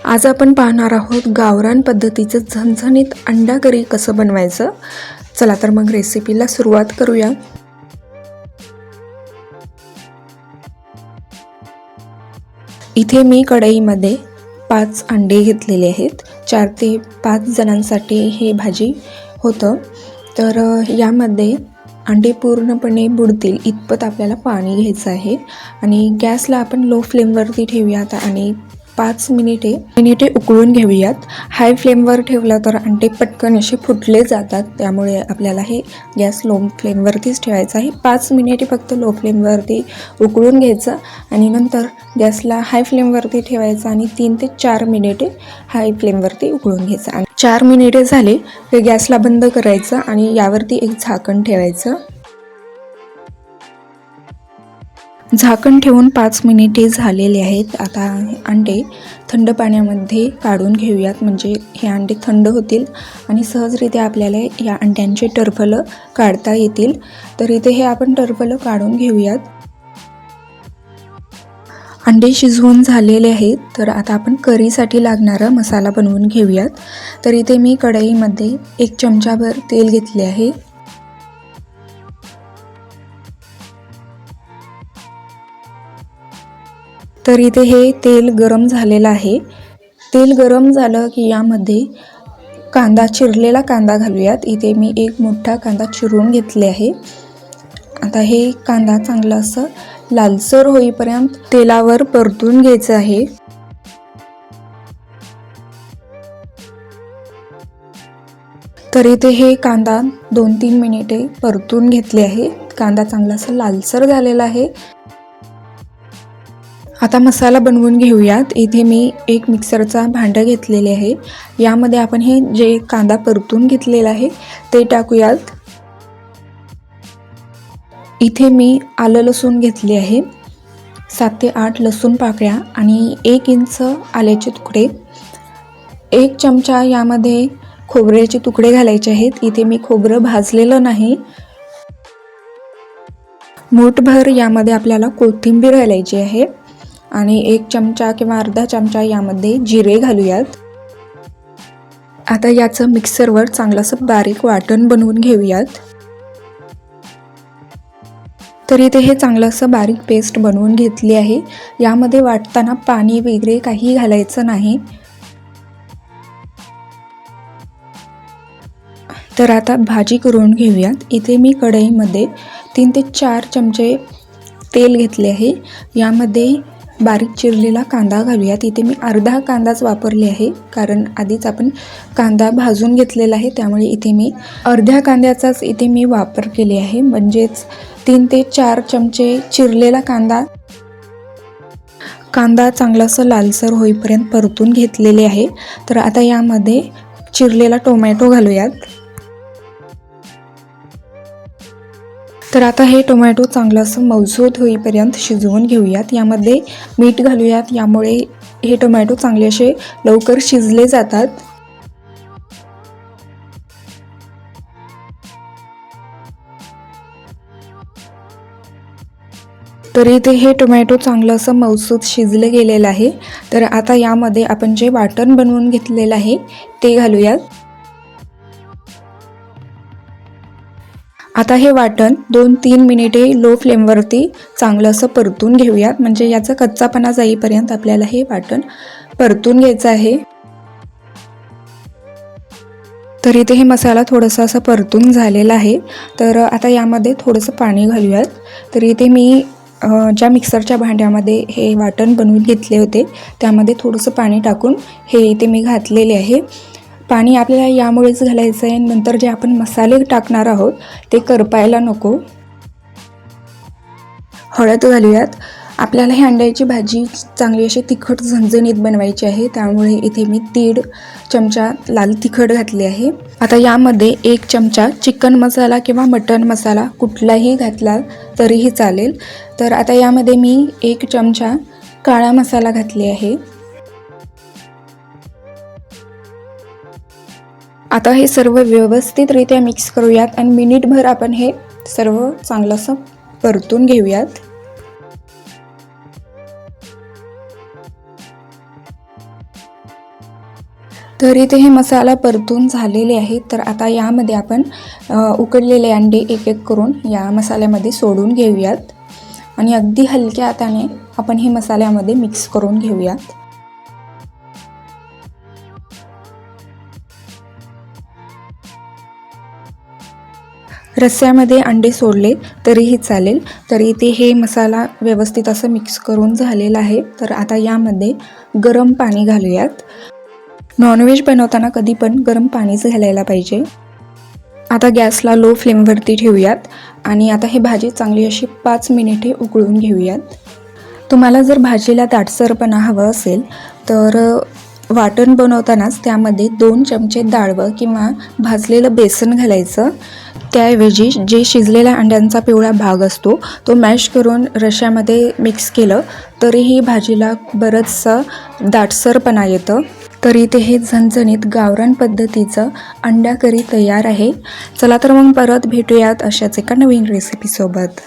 आज आपण पाहणार आहोत गावरान पद्धतीचं झणझणीत अंडा करी कसं बनवायचं। चला तर मग रेसिपीला सुरुवात करूया। इथे मी कढईमध्ये 5 अंडे घेतलेले आहेत। 4 ते 5 जणांसाठी हे भाजी होतं। तर यामध्ये अंडे पूर्णपणे बुडतील इतपत आपल्याला पाणी घ्यायचं आहे आणि गॅसला आपण लो फ्लेमवरती ठेवूयात आणि 5 मिनिटे उकळून घेऊयात। हाय फ्लेमवर ठेवला तर अंडे पटकन असे फुटले जातात, त्यामुळे आपल्याला हे गॅस लो फ्लेमवरतीच ठेवायचं आहे। 5 मिनिटे फक्त लो फ्लेमवरती उकळून घ्यायचं आणि नंतर गॅसला हाय फ्लेमवरती ठेवायचं आणि 3 ते 4 मिनिटे हाय फ्लेमवरती उकळून घ्यायचं आणि 4 मिनिटे झाले की गॅसला बंद करायचं आणि यावरती एक झाकण ठेवायचं। झाकण ठेवून 5 मिनिटे झालेले आहेत। आता अंडे थंड पाण्यामध्ये काढून घेऊयात, म्हणजे हे अंडे थंड होतील आणि सहजरित्या आपल्याला या अंड्यांचे टरफलं काढता येतील। तर इथे हे आपण टरफलं काढून घेऊयात। अंडे शिजवून झालेले आहेत। तर आता आपण करीसाठी लागणारा मसाला बनवून घेऊयात। तर इथे मी कढईमध्ये 1 चमचाभर तेल घेतले आहे। तर इथे हे तेल गरम झालेलं आहे। तेल गरम झालं की यामध्ये चिरलेला कांदा घालूयात। इथे मी 1 मोठा कांदा चिरून घेतले आहे। आता हे कांदा चांगला असं लालसर होईपर्यंत तेलावर परतून घ्यायचं आहे। तर इथे हे कांदा 2-3 मिनिटे परतून घेतले आहे। कांदा चांगला असं लालसर झालेला आहे। आता मसाला बनवून घेऊयात। इथे मी 1 मिक्सरचा भांडं घेतलेले आहे। यामध्ये आपण हे जे कांदा परतून घेतलेला आहे ते टाकूयात। इथे मी आलं लसूण घेतले आहे, 7 ते 8 लसूण पाकळ्या आणि 1 इंच आल्याचे तुकडे। 1 चमचा यामध्ये खोबऱ्याचे तुकडे घालायचे आहेत। इथे मी खोबरं भाजलेलं नाही। मूठभर यामध्ये आपल्याला कोथिंबीर घालायची आहे आणि 1 चमचा किंवा अर्धा चमचा यामध्ये जिरे घालूयात। आता याचं मिक्सरवर चांगलंसं बारीक वाटण बनवून घेऊयात। तर इथे हे चांगलं असं बारीक पेस्ट बनवून घेतली आहे। यामध्ये वाटताना पाणी वगैरे काही घालायचं नाही। तर आता भाजी करून घेऊयात। इथे मी कढईमध्ये 3 ते 4 चमचे तेल घेतले आहे। यामध्ये बारीक चिरलेला कांदा घालूयात। इथे मी अर्धा कांदाच वापरले आहे, कारण आधीच आपण कांदा भाजून घेतलेला आहे, त्यामुळे इथे मी अर्ध्या कांद्याचाच वापर केले आहे। म्हणजेच 3 ते 4 चमचे चिरलेला कांदा चांगला असं लालसर होईपर्यंत परतून घेतलेले आहे। तर आता यामध्ये चिरलेला टोमॅटो घालूयात। तर आता हे टोमॅटो चांगलं असं मऊसूत होईपर्यंत शिजवून घेऊयात। यामध्ये मीठ घालूयात, यामुळे हे टोमॅटो चांगले असे लवकर शिजले जातात। तर इथे हे टोमॅटो चांगलं असं मऊसूत शिजलं गेलेलं आहे। तर आता यामध्ये आपण जे वाटण बनवून घेतलेलं आहे ते घालूयात। आता हे वाटण 2-3 मिनिटे लो फ्लेमवरती चांगलं असं परतून घेऊयात, म्हणजे याचा कच्चापणा जाईपर्यंत आपल्याला हे वाटण परतून घ्यायचं आहे। तर इथे हे मसाला थोडासा असा परतून झालेला आहे। तर आता यामध्ये थोडंसं पाणी घालूयात। तर इथे मी ज्या मिक्सरच्या भांड्यामध्ये हे वाटण बनवून घेतले होते त्यामध्ये थोडंसं पाणी टाकून हे इथे मी घातलेले आहे। पाणी आपल्याला यामुळेच घालायचं आहे, नंतर जे आपण मसाले टाकणार आहोत ते करपायला नको। हळद घालूयात। आपल्याला ही अंड्याची भाजी चांगली अशी तिखट झणझणीत बनवायची आहे, त्यामुळे इथे मी 1.5 चमचा लाल तिखट घातले आहे। आता यामध्ये 1 चमचा चिकन मसाला किंवा मटन मसाला कुठलाही घातला तरीही चालेल। तर आता यामध्ये मी 1 चमचा काळा मसाला घातले आहे। आता हे सर्व व्यवस्थितरित्या मिक्स करूयात आणि मिनिटभर आपण हे सर्व चांगलं असं परतून घेऊयात। तर इथे हे मसाला परतून झालेले आहे. तर आता यामध्ये आपण उकडलेले अंडे एक एक करून या मसाल्यामध्ये सोडून घेऊयात आणि अगदी हलक्या हाताने आपण हे मसाल्यामध्ये मिक्स करून घेऊयात. रस्स्यामध्ये अंडे सोडले तरीही चालेल. तर इथे हे मसाला व्यवस्थित असं मिक्स करून झालेला आहे. तर आता यामध्ये गरम पाणी घालूयात. नॉनव्हेज बनवताना कधी पण गरम पाणीच घालायला पाहिजे. आता गॅसला लो फ्लेमवरती ठेवूयात आणि आता ही भाजी चांगली अशी 5 मिनिटे उकळून घेऊयात. तुम्हाला जर भाजीला दाटसरपणा हवं असेल तर वाटण बनवतानाच त्यामध्ये 2 चमचे डाळवं किंवा भाजलेलं बेसन घालायचं. त्याऐवजी जे शिजलेल्या अंड्यांचा पिवळा भाग असतो तो मॅश करून रश्श्यामध्ये मिक्स केलं तरीही भाजीला बरंचसं दाटसरपणा येतं. तर इथे हे झणझणीत गावरान पद्धतीचं अंडा करी तयार आहे. चला तर मग परत भेटूयात अशाच एका नवीन रेसिपीसोबत.